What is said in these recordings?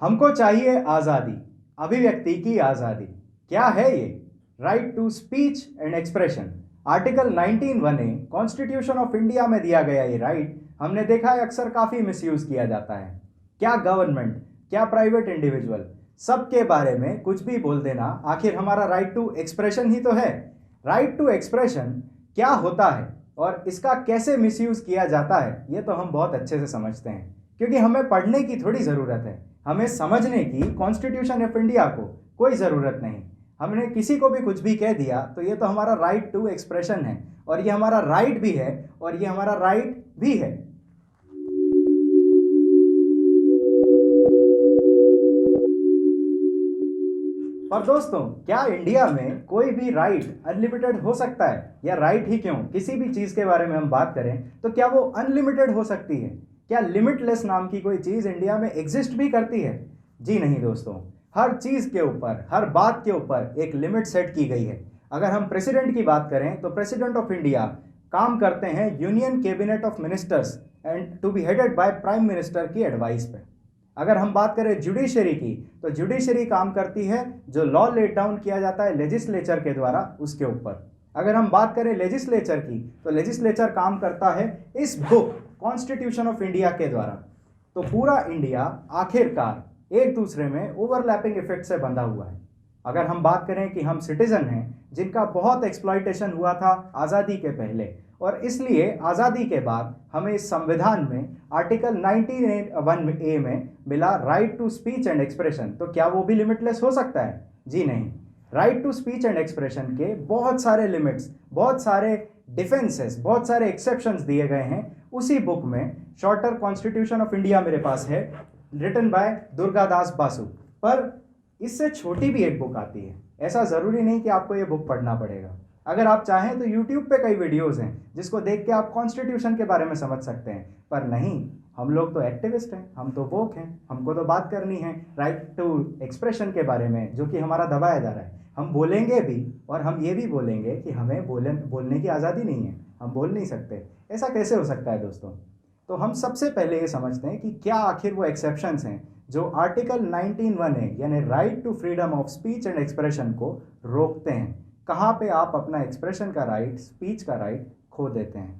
हमको चाहिए आज़ादी, अभिव्यक्ति की आज़ादी। क्या है ये? Right to speech and expression. Article 19(1)(a) constitution of India में दिया गया ये राइट हमने देखा है अक्सर काफ़ी मिसयूज किया जाता है। क्या गवर्नमेंट, क्या प्राइवेट इंडिविजुअल, सबके बारे में कुछ भी बोल देना आखिर हमारा राइट टू एक्सप्रेशन ही तो है। राइट टू एक्सप्रेशन क्या होता है और इसका कैसे मिसयूज किया जाता है ये तो हम बहुत अच्छे से समझते हैं, क्योंकि हमें पढ़ने की थोड़ी ज़रूरत है, हमें समझने की कॉन्स्टिट्यूशन ऑफ इंडिया को कोई ज़रूरत नहीं। हमने किसी को भी कुछ भी कह दिया तो ये तो हमारा राइट टू एक्सप्रेशन है, और ये हमारा राइट भी है और ये हमारा राइट भी है। और दोस्तों, क्या इंडिया में कोई भी राइट अनलिमिटेड हो सकता है? या राइट ही क्यों, किसी भी चीज़ के बारे में हम बात करें तो क्या वो अनलिमिटेड हो सकती है? क्या लिमिटलेस नाम की कोई चीज़ इंडिया में एग्जिस्ट भी करती है? जी नहीं दोस्तों, हर चीज़ के ऊपर, हर बात के ऊपर एक लिमिट सेट की गई है। अगर हम प्रेसिडेंट की बात करें तो प्रेसिडेंट ऑफ इंडिया काम करते हैं union cabinet of ministers and to be headed by prime minister की एडवाइस पे। अगर हम बात करें जुडिशरी की तो जुडिशरी काम करती है जो लॉ लेट डाउन किया जाता है लेजिस्लेचर के द्वारा उसके ऊपर। अगर हम बात करें लेजिस्लेचर की तो लेजिस्लेचर काम करता है इस बुक कॉन्स्टिट्यूशन ऑफ इंडिया के द्वारा। तो पूरा इंडिया आखिरकार एक दूसरे में ओवरलैपिंग इफेक्ट से बंधा हुआ है। अगर हम बात करें कि हम सिटीजन हैं जिनका बहुत एक्सप्लॉइटेशन हुआ था आज़ादी के पहले, और इसलिए आज़ादी के बाद हमें इस संविधान में आर्टिकल 19(1)(a) में मिला right to speech and expression. तो क्या वो भी लिमिटलेस हो सकता है? जी नहीं। Right to speech and expression के बहुत सारे लिमिट्स, बहुत सारे डिफेंसेस, बहुत सारे एक्सेप्शंस दिए गए हैं उसी बुक में। शॉर्टर कॉन्स्टिट्यूशन ऑफ इंडिया मेरे पास है, रिटन बाय दुर्गादास बासु। पर इससे छोटी भी एक बुक आती है, ऐसा ज़रूरी नहीं कि आपको ये बुक पढ़ना पड़ेगा। अगर आप चाहें तो YouTube पे कई वीडियोस हैं जिसको देख के आप कॉन्स्टिट्यूशन के बारे में समझ सकते हैं। पर नहीं, हम लोग तो एक्टिविस्ट हैं, हम तो वोक हैं, हमको तो बात करनी है राइट टू एक्सप्रेशन के बारे में, जो कि हमारा दबाया जा रहा है। हम बोलेंगे भी, और हम ये भी बोलेंगे कि हमें बोलने की आज़ादी नहीं है, हम बोल नहीं सकते। ऐसा कैसे हो सकता है दोस्तों? तो हम सबसे पहले ये समझते हैं कि क्या आखिर वो एक्सेप्शंस हैं जो आर्टिकल 19(1)(a) यानी right to freedom of speech and expression को रोकते हैं। कहाँ पे आप अपना एक्सप्रेशन का राइट, स्पीच का राइट खो देते हैं।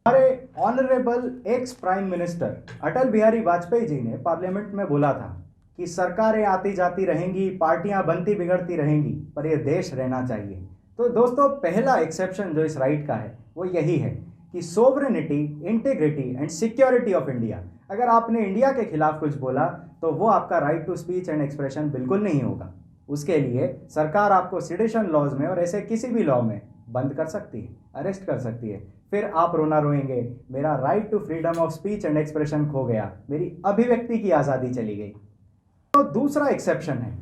हमारे honourable ex prime minister Atal Bihari Vajpayee ji ने पार्लियामेंट में बोला था कि सरकारें आती जाती रहेंगी, पार्टियां बनती बिगड़ती रहेंगी, पर यह देश रहना चाहिए। तो दोस्तों, पहला एक्सेप्शन जो इस राइट का है वो यही है कि sovereignty, integrity and security of India. अगर आपने इंडिया के खिलाफ कुछ बोला तो वो आपका right to speech and expression बिल्कुल नहीं होगा। उसके लिए सरकार आपको सेडिशन लॉज में और ऐसे किसी भी लॉ में बंद कर सकती है, अरेस्ट कर सकती है। फिर आप रोना रोएंगे, मेरा right to freedom of speech and expression खो गया, मेरी अभिव्यक्ति की आज़ादी चली गई। तो दूसरा एक्सेप्शन है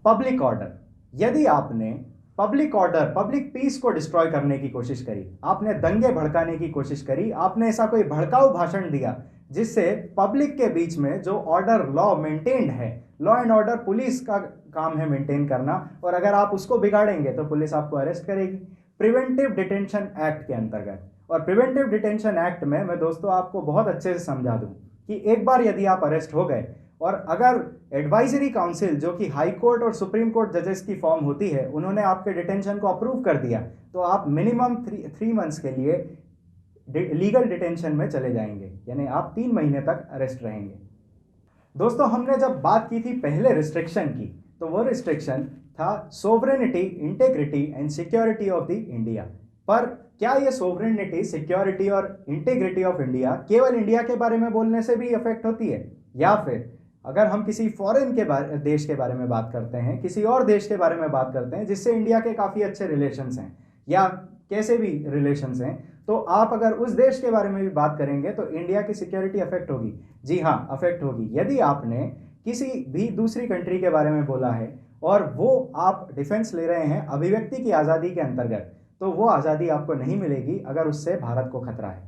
पब्लिक ऑर्डर। यदि आपने पब्लिक ऑर्डर, पब्लिक पीस को डिस्ट्रॉय करने की कोशिश करी, आपने दंगे भड़काने की कोशिश करी, आपने ऐसा कोई भड़काऊ भाषण दिया जिससे पब्लिक के बीच में जो ऑर्डर, लॉ मेंटेन्ड है, लॉ एंड ऑर्डर पुलिस का काम है मेंटेन करना, और अगर आप उसको बिगाड़ेंगे तो पुलिस आपको अरेस्ट करेगी प्रिवेंटिव डिटेंशन एक्ट के अंतर्गत। और प्रिवेंटिव डिटेंशन एक्ट में मैं दोस्तों आपको बहुत अच्छे से समझा दूं कि एक बार यदि आप अरेस्ट हो गए और अगर एडवाइजरी काउंसिल, जो कि हाई कोर्ट और सुप्रीम कोर्ट जजेस की फॉर्म होती है, उन्होंने आपके डिटेंशन को अप्रूव कर दिया, तो आप मिनिमम 3 मंथ्स के लिए लीगल डिटेंशन में चले जाएंगे, यानी आप 3 महीने तक अरेस्ट रहेंगे। दोस्तों, हमने जब बात की थी पहले रिस्ट्रिक्शन की, तो वो रिस्ट्रिक्शन था sovereignty, integrity and security of the India. पर क्या ये सोवरेनिटी, सिक्योरिटी और इंटेग्रिटी ऑफ इंडिया केवल इंडिया के बारे में बोलने से भी इफेक्ट होती है, या फिर अगर हम किसी फॉरेन के देश के बारे में बात करते हैं, किसी और देश के बारे में बात करते हैं जिससे इंडिया के काफ़ी अच्छे रिलेशंस हैं या कैसे भी रिलेशंस हैं, तो आप अगर उस देश के बारे में भी बात करेंगे तो इंडिया की सिक्योरिटी अफेक्ट होगी? जी हाँ, अफेक्ट होगी। यदि आपने किसी भी दूसरी कंट्री के बारे में बोला है और वो आप डिफेंस ले रहे हैं अभिव्यक्ति की आज़ादी के अंतर्गत, तो वो आज़ादी आपको नहीं मिलेगी अगर उससे भारत को खतरा है।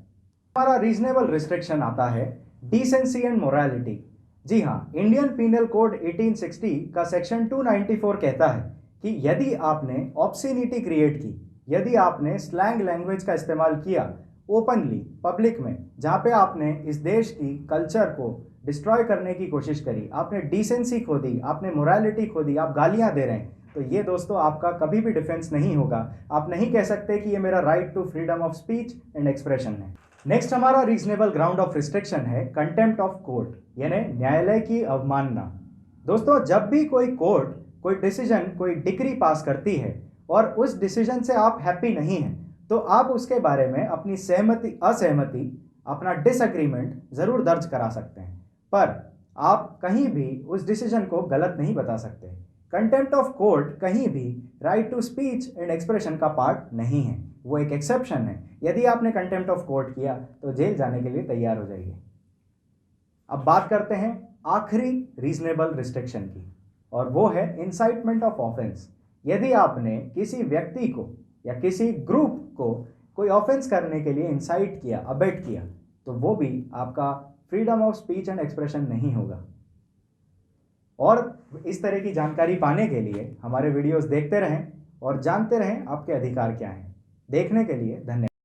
हमारा रीजनेबल रिस्ट्रिक्शन आता है डिसेंसी एंड मोरालिटी। जी हाँ, इंडियन पीनल कोड 1860 का सेक्शन 294 कहता है कि यदि आपने ऑब्सिनिटी क्रिएट की, यदि आपने स्लैंग लैंग्वेज का इस्तेमाल किया ओपनली पब्लिक में, जहाँ पे आपने इस देश की कल्चर को डिस्ट्रॉय करने की कोशिश करी, आपने डिसेंसी खो दी, आपने मोरालिटी खो दी, आप गालियाँ दे रहे हैं, तो ये दोस्तों आपका कभी भी डिफेंस नहीं होगा। आप नहीं कह सकते कि ये मेरा right to freedom of speech and expression है। नेक्स्ट हमारा रीजनेबल ग्राउंड ऑफ रिस्ट्रिक्शन है कंटेम्प्ट ऑफ कोर्ट, यानी न्यायालय की अवमानना। दोस्तों, जब भी कोई कोर्ट कोई डिसीजन, कोई डिक्री पास करती है और उस डिसीजन से आप हैप्पी नहीं हैं, तो आप उसके बारे में अपनी सहमति, असहमति, अपना डिसएग्रीमेंट जरूर दर्ज करा सकते हैं, पर आप कहीं भी उस डिसीजन को गलत नहीं बता सकते। कंटेम्प्ट ऑफ कोर्ट कहीं भी right to speech and expression का पार्ट नहीं है, वो एक एक्सेप्शन है। यदि आपने कंटेम्प्ट ऑफ कोर्ट किया तो जेल जाने के लिए तैयार हो जाइए। अब बात करते हैं आखिरी रीजनेबल रिस्ट्रिक्शन की, और वो है इंसाइटमेंट ऑफ ऑफेंस। यदि आपने किसी व्यक्ति को या किसी ग्रुप को कोई ऑफेंस करने के लिए इंसाइट किया, अबेट किया, तो वो भी आपका freedom of speech and expression नहीं होगा। और इस तरह की जानकारी पाने के लिए हमारे वीडियोस देखते रहें और जानते रहें आपके अधिकार क्या हैं। देखने के लिए धन्यवाद।